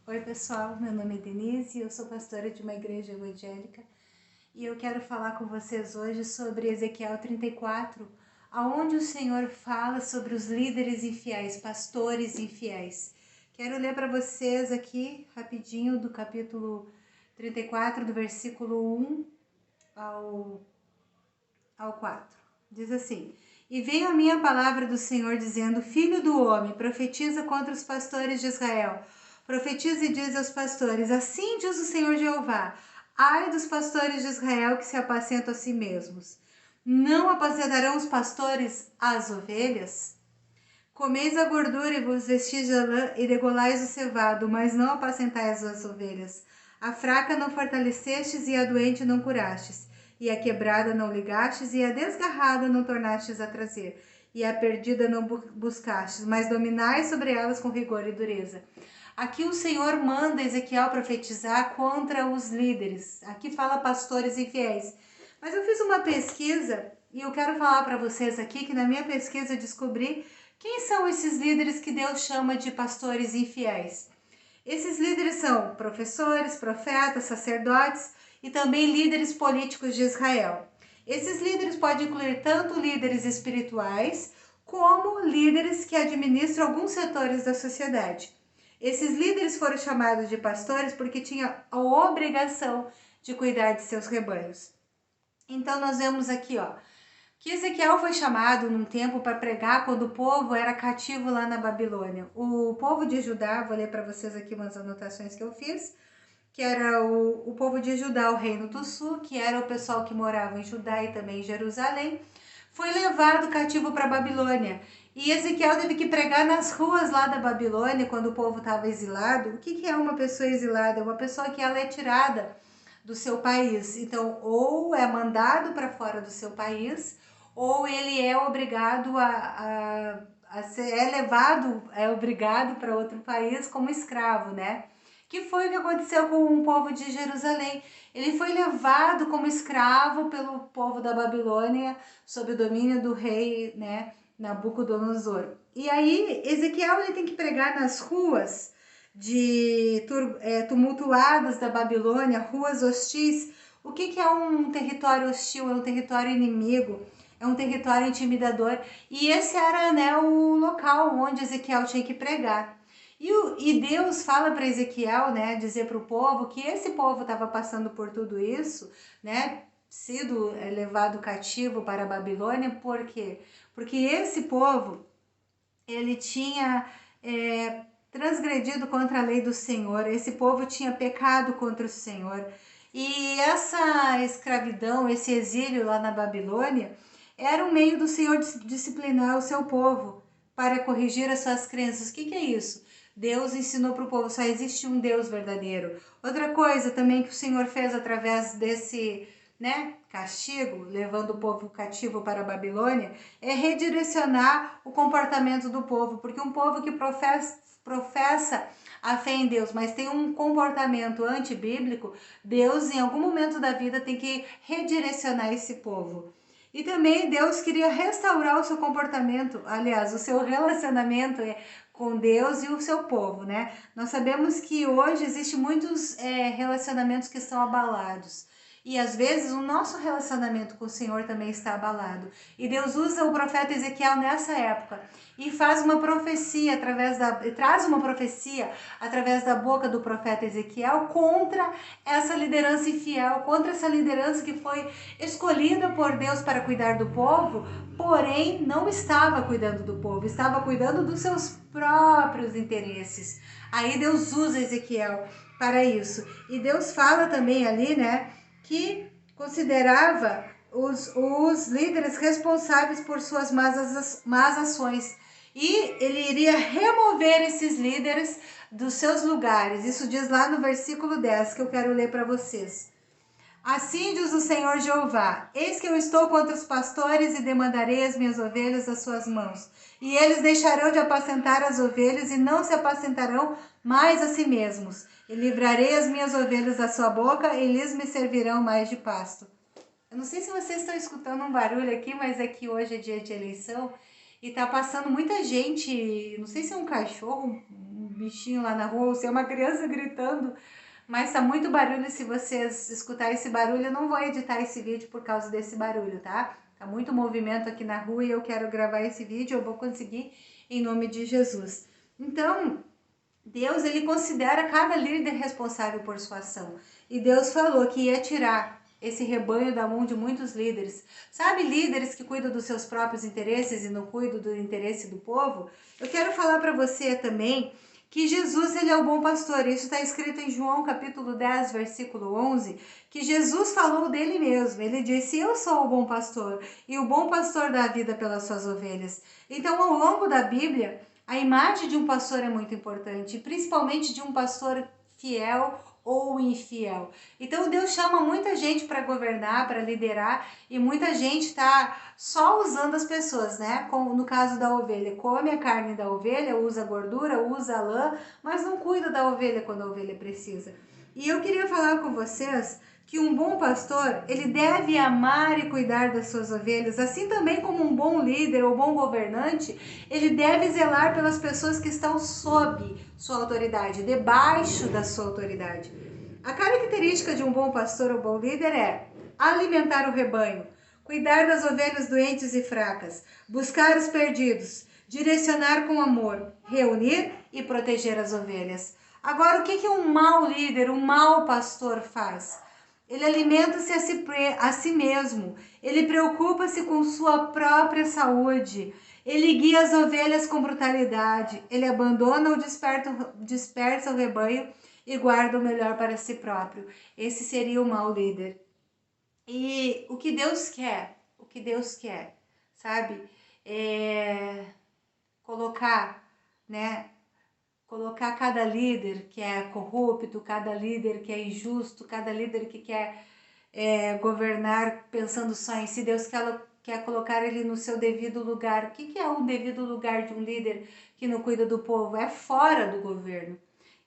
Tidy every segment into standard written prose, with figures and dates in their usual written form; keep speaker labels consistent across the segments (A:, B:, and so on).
A: Oi pessoal, meu nome é Denise, eu sou pastora de uma igreja evangélica e eu quero falar com vocês hoje sobre Ezequiel 34, aonde o Senhor fala sobre os líderes infiéis, pastores infiéis. Quero ler para vocês aqui rapidinho do capítulo 34, do versículo 1 ao 4. Diz assim: E veio a minha palavra do Senhor dizendo: Filho do homem, profetiza contra os pastores de Israel. Profetiza e diz aos pastores: Assim diz o Senhor Jeová: Ai dos pastores de Israel que se apacentam a si mesmos. Não apacentarão os pastores as ovelhas? Comeis a gordura e vos vestis de lã e degolais o cevado, mas não apacentais as ovelhas. A fraca não fortalecestes e a doente não curastes. E a quebrada não ligastes e a desgarrada não tornastes a trazer. E a perdida não buscastes, mas dominais sobre elas com rigor e dureza. Aqui o Senhor manda Ezequiel profetizar contra os líderes. Aqui fala pastores infiéis. Mas eu fiz uma pesquisa e eu quero falar para vocês aqui que na minha pesquisa eu descobri quem são esses líderes que Deus chama de pastores infiéis. Esses líderes são professores, profetas, sacerdotes e também líderes políticos de Israel. Esses líderes podem incluir tanto líderes espirituais como líderes que administram alguns setores da sociedade. Esses líderes foram chamados de pastores porque tinham a obrigação de cuidar de seus rebanhos. Então nós vemos aqui, que Ezequiel foi chamado num tempo para pregar quando o povo era cativo lá na Babilônia. O povo de Judá, vou ler para vocês aqui umas anotações que eu fiz, que era o povo de Judá, o reino do sul, que era o pessoal que morava em Judá e também em Jerusalém, foi levado cativo para a Babilônia. E Ezequiel teve que pregar nas ruas lá da Babilônia, quando o povo estava exilado. O que é uma pessoa exilada? É uma pessoa que ela é tirada do seu país. Então, ou é mandado para fora do seu país, ou ele é obrigado a ser, é obrigado para outro país como escravo, né? Que foi o que aconteceu com o povo de Jerusalém. Ele foi levado como escravo pelo povo da Babilônia, sob o domínio do rei, né, Nabucodonosor. E aí Ezequiel ele tem que pregar nas ruas tumultuadas da Babilônia, ruas hostis. O que é um território hostil? É um território inimigo, é um território intimidador. E esse era, né, o local onde Ezequiel tinha que pregar. E Deus fala para Ezequiel, né, dizer para o povo que esse povo estava passando por tudo isso, né, sido levado cativo para a Babilônia, por quê? Porque esse povo, ele tinha transgredido contra a lei do Senhor, esse povo tinha pecado contra o Senhor. E essa escravidão, esse exílio lá na Babilônia, era um meio do Senhor disciplinar o seu povo para corrigir as suas crenças. O que é isso? Deus ensinou para o povo, só existe um Deus verdadeiro. Outra coisa também que o Senhor fez através desse, né, castigo, levando o povo cativo para a Babilônia, é redirecionar o comportamento do povo, porque um povo que professa a fé em Deus, mas tem um comportamento antibíblico, Deus em algum momento da vida tem que redirecionar esse povo. E também Deus queria restaurar o seu comportamento, aliás, o seu relacionamento com Deus e o seu povo, né? Nós sabemos que hoje existem muitos relacionamentos que estão abalados. E às vezes o nosso relacionamento com o Senhor também está abalado. E Deus usa o profeta Ezequiel nessa época e faz uma profecia traz uma profecia através da boca do profeta Ezequiel contra essa liderança infiel, contra essa liderança que foi escolhida por Deus para cuidar do povo, porém não estava cuidando do povo, estava cuidando dos seus próprios interesses. Aí Deus usa Ezequiel para isso. E Deus fala também ali, né, que considerava os líderes responsáveis por suas más ações. E ele iria remover esses líderes dos seus lugares. Isso diz lá no versículo 10, que eu quero ler para vocês. Assim diz o Senhor Jeová: Eis que eu estou contra os pastores e demandarei as minhas ovelhas das suas mãos. E eles deixarão de apacentar as ovelhas e não se apacentarão mais a si mesmos. E livrarei as minhas ovelhas da sua boca e lhes me servirão mais de pasto. Eu não sei se vocês estão escutando um barulho aqui, mas é que hoje é dia de eleição e tá passando muita gente, não sei se é um cachorro, um bichinho lá na rua, ou se é uma criança gritando, mas tá muito barulho. Se vocês escutarem esse barulho, eu não vou editar esse vídeo por causa desse barulho, tá? Tá muito movimento aqui na rua e eu quero gravar esse vídeo, eu vou conseguir em nome de Jesus. Então, Deus, ele considera cada líder responsável por sua ação. E Deus falou que ia tirar esse rebanho da mão de muitos líderes. Sabe, líderes que cuidam dos seus próprios interesses e não cuidam do interesse do povo? Eu quero falar para você também que Jesus, ele é o bom pastor. Isso está escrito em João capítulo 10, versículo 11, que Jesus falou dele mesmo. Ele disse: eu sou o bom pastor e o bom pastor dá a vida pelas suas ovelhas. Então, ao longo da Bíblia, a imagem de um pastor é muito importante, principalmente de um pastor fiel ou infiel. Então Deus chama muita gente para governar, para liderar, e muita gente está só usando as pessoas, né? Como no caso da ovelha, come a carne da ovelha, usa a gordura, usa a lã, mas não cuida da ovelha quando a ovelha precisa. E eu queria falar com vocês que um bom pastor, ele deve amar e cuidar das suas ovelhas, assim também como um bom líder ou bom governante, ele deve zelar pelas pessoas que estão sob sua autoridade, debaixo da sua autoridade. A característica de um bom pastor ou bom líder é alimentar o rebanho, cuidar das ovelhas doentes e fracas, buscar os perdidos, direcionar com amor, reunir e proteger as ovelhas. Agora, o que um mau líder, um mau pastor faz? Ele alimenta-se a si mesmo, ele preocupa-se com sua própria saúde, ele guia as ovelhas com brutalidade, ele abandona ou dispersa o rebanho e guarda o melhor para si próprio. Esse seria o mau líder. E o que Deus quer, sabe? É colocar, né? Colocar cada líder que é corrupto, cada líder que é injusto, cada líder que quer governar pensando só em si. Deus quer colocar ele no seu devido lugar. O que é o devido lugar de um líder que não cuida do povo? É fora do governo.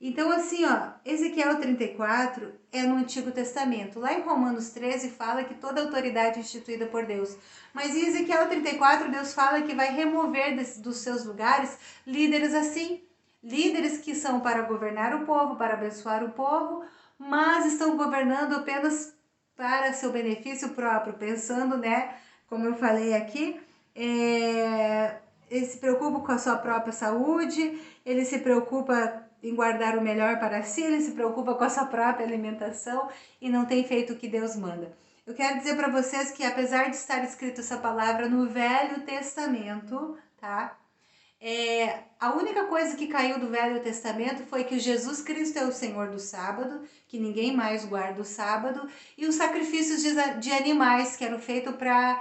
A: Então, assim, ó, Ezequiel 34 é no Antigo Testamento. Lá em Romanos 13 fala que toda autoridade é instituída por Deus. Mas em Ezequiel 34, Deus fala que vai remover dos seus lugares líderes assim. Líderes que são para governar o povo, para abençoar o povo, mas estão governando apenas para seu benefício próprio, pensando, né, como eu falei aqui, ele se preocupa com a sua própria saúde, ele se preocupa em guardar o melhor para si, ele se preocupa com a sua própria alimentação e não tem feito o que Deus manda. Eu quero dizer para vocês que apesar de estar escrito essa palavra no Velho Testamento, tá? A única coisa que caiu do Velho Testamento foi que Jesus Cristo é o Senhor do sábado, que ninguém mais guarda o sábado, e os sacrifícios de animais que eram feitos para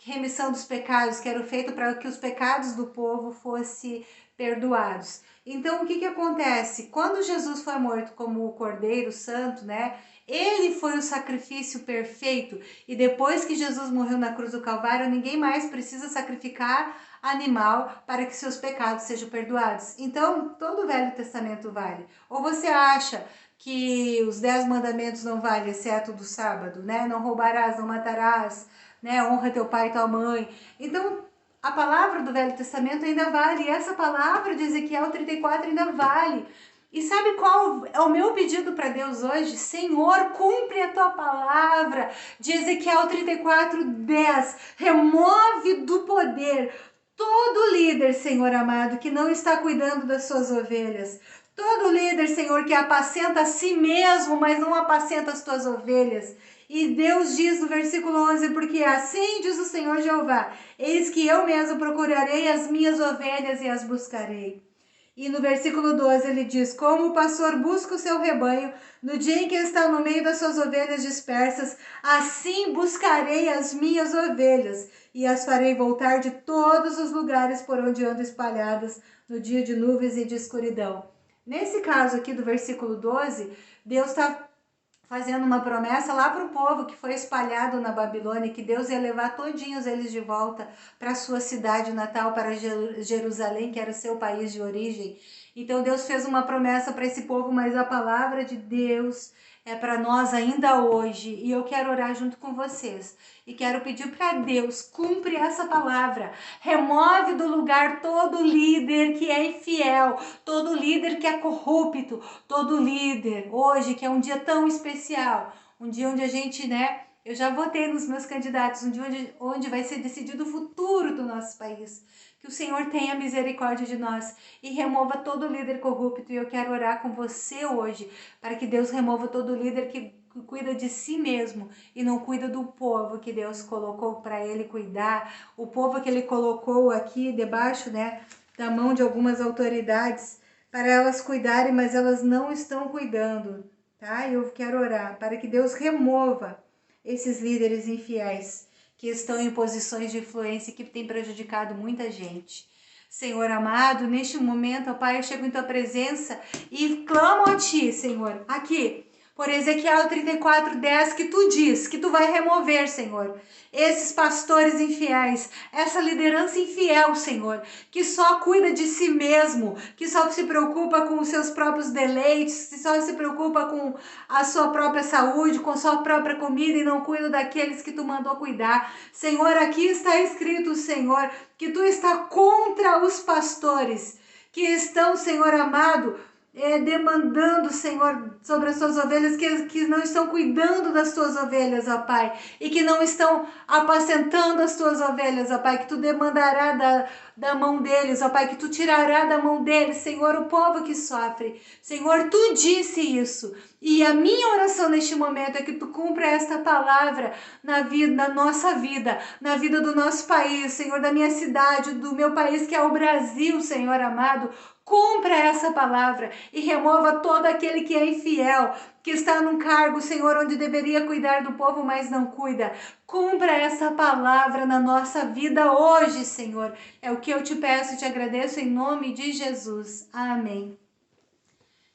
A: remissão dos pecados, que eram feitos para que os pecados do povo fossem perdoados. Então, o que acontece? Quando Jesus foi morto como o Cordeiro Santo, né? Ele foi o sacrifício perfeito. E depois que Jesus morreu na cruz do Calvário, ninguém mais precisa sacrificar animal para que seus pecados sejam perdoados. Então, todo o Velho Testamento vale. Ou você acha que os 10 mandamentos não valem, exceto do sábado, né? Não roubarás, não matarás, né? Honra teu pai e tua mãe. Então, a palavra do Velho Testamento ainda vale. E essa palavra de Ezequiel 34 ainda vale. E sabe qual é o meu pedido para Deus hoje? Senhor, cumpre a tua palavra de Ezequiel 34, 10. Remove do poder todo líder, Senhor amado, que não está cuidando das suas ovelhas. Todo líder, Senhor, que apacenta a si mesmo, mas não apacenta as tuas ovelhas. E Deus diz no versículo 11, porque assim diz o Senhor Jeová, eis que eu mesmo procurarei as minhas ovelhas e as buscarei. E no versículo 12 ele diz, como o pastor busca o seu rebanho, no dia em que está no meio das suas ovelhas dispersas, assim buscarei as minhas ovelhas e as farei voltar de todos os lugares por onde andam espalhadas no dia de nuvens e de escuridão. Nesse caso aqui do versículo 12, Deus está fazendo uma promessa lá para o povo que foi espalhado na Babilônia, que Deus ia levar todinhos eles de volta para a sua cidade natal, para Jerusalém, que era o seu país de origem. Então Deus fez uma promessa para esse povo, mas a palavra de Deus é para nós ainda hoje. E eu quero orar junto com vocês. E quero pedir para Deus, cumpre essa palavra. Remove do lugar todo líder que é infiel, todo líder que é corrupto, todo líder hoje, que é um dia tão especial. Um dia onde a gente, né? Eu já votei nos meus candidatos, um dia onde vai ser decidido o futuro do nosso país. Que o Senhor tenha misericórdia de nós e remova todo líder corrupto. E eu quero orar com você hoje, para que Deus remova todo líder que cuida de si mesmo e não cuida do povo que Deus colocou para ele cuidar, o povo que ele colocou aqui debaixo, né, da mão de algumas autoridades para elas cuidarem, mas elas não estão cuidando, tá? Eu quero orar para que Deus remova esses líderes infiéis que estão em posições de influência e que têm prejudicado muita gente. Senhor amado, neste momento, ó Pai, eu chego em Tua presença e clamo a Ti, Senhor, aqui, por Ezequiel 34:10, que Tu diz, que Tu vai remover, Senhor, esses pastores infiéis, essa liderança infiel, Senhor, que só cuida de si mesmo, que só se preocupa com os seus próprios deleites, que só se preocupa com a sua própria saúde, com a sua própria comida e não cuida daqueles que Tu mandou cuidar. Senhor, aqui está escrito, Senhor, que Tu está contra os pastores que estão, Senhor amado, demandando, Senhor, sobre as suas ovelhas, que não estão cuidando das tuas ovelhas, ó Pai, e que não estão apacentando as tuas ovelhas, ó Pai, que Tu demandará da mão deles, ó Pai, que Tu tirará da mão deles, Senhor, o povo que sofre. Senhor, Tu disse isso, e a minha oração neste momento é que Tu cumpra esta palavra na nossa vida, na vida do nosso país, Senhor, da minha cidade, do meu país que é o Brasil, Senhor amado. Cumpra essa palavra e remova todo aquele que é infiel, que está num cargo, Senhor, onde deveria cuidar do povo, mas não cuida. Cumpra essa palavra na nossa vida hoje, Senhor. É o que eu te peço e te agradeço em nome de Jesus. Amém.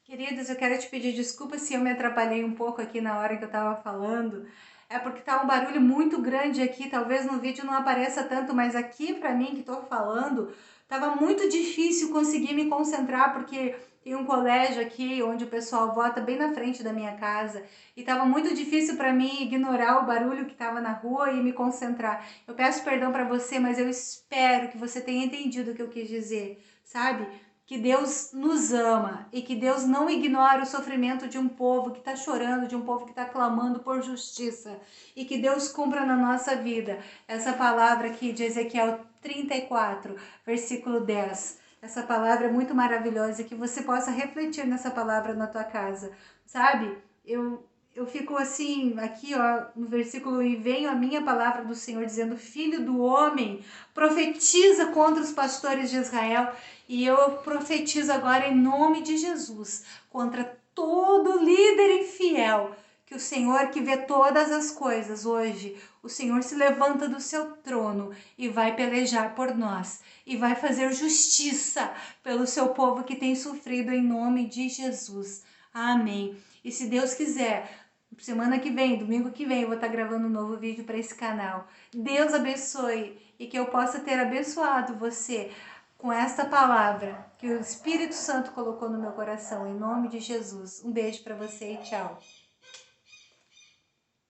A: Queridos, eu quero te pedir desculpa se eu me atrapalhei um pouco aqui na hora que eu estava falando. É porque tá um barulho muito grande aqui, talvez no vídeo não apareça tanto, mas aqui para mim que estou falando, tava muito difícil conseguir me concentrar, porque tem um colégio aqui onde o pessoal vota bem na frente da minha casa, e tava muito difícil para mim ignorar o barulho que tava na rua e me concentrar. Eu peço perdão para você, mas eu espero que você tenha entendido o que eu quis dizer, sabe? Que Deus nos ama e que Deus não ignora o sofrimento de um povo que está chorando, de um povo que está clamando por justiça, e que Deus cumpra na nossa vida essa palavra aqui de Ezequiel 34, versículo 10. Essa palavra é muito maravilhosa e que você possa refletir nessa palavra na tua casa, sabe? Eu fico assim, aqui ó, no versículo, e venho a minha palavra do Senhor dizendo, filho do homem, profetiza contra os pastores de Israel. E eu profetizo agora em nome de Jesus, contra todo líder infiel, que o Senhor que vê todas as coisas hoje, o Senhor se levanta do seu trono e vai pelejar por nós. E vai fazer justiça pelo seu povo que tem sofrido em nome de Jesus. Amém. E se Deus quiser, semana que vem, domingo que vem, eu vou estar gravando um novo vídeo para esse canal. Deus abençoe e que eu possa ter abençoado você com esta palavra que o Espírito Santo colocou no meu coração, em nome de Jesus. Um beijo para você e tchau.